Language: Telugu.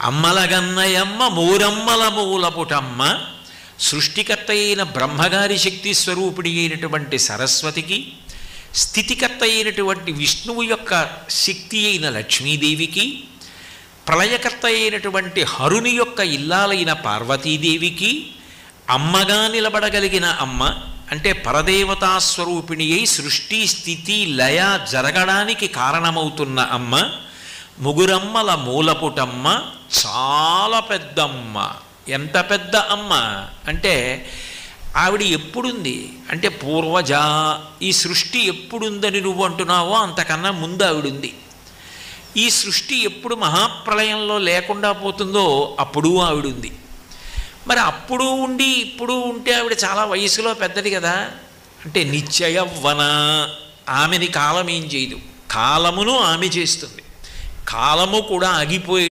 అమ్మలగన్నయమ్మ మూరమ్మల మూలపుటమ్మ సృష్టికర్త అయిన బ్రహ్మగారి శక్తి స్వరూపిణి అయినటువంటి సరస్వతికి, స్థితికర్త అయినటువంటి విష్ణువు యొక్క శక్తి అయిన లక్ష్మీదేవికి, ప్రళయకర్త అయినటువంటి హరుని యొక్క ఇల్లాలైన పార్వతీదేవికి అమ్మగా నిలబడగలిగిన అమ్మ అంటే పరదేవతాస్వరూపిణి అయి సృష్టి స్థితి లయ జరగడానికి కారణమవుతున్న అమ్మ, ముగురమ్మల మూలపుటమ్మ, చాలా పెద్దమ్మ. ఎంత పెద్ద అమ్మ అంటే ఆవిడ ఎప్పుడుంది అంటే పూర్వజ. ఈ సృష్టి ఎప్పుడుందని నువ్వు అంటున్నావో అంతకన్నా ముందు ఆవిడుంది. ఈ సృష్టి ఎప్పుడు మహాప్రళయంలో లేకుండా పోతుందో అప్పుడు ఆవిడుంది. మరి అప్పుడు ఉండి ఇప్పుడు ఉంటే ఆవిడ చాలా వయసులో పెద్దది కదా. అంటే నిత్యయవ్వన. ఆమెని కాలం ఏం చేయదు, కాలమును ఆమె చేస్తుంది. కాలము కూడా ఆగిపోయి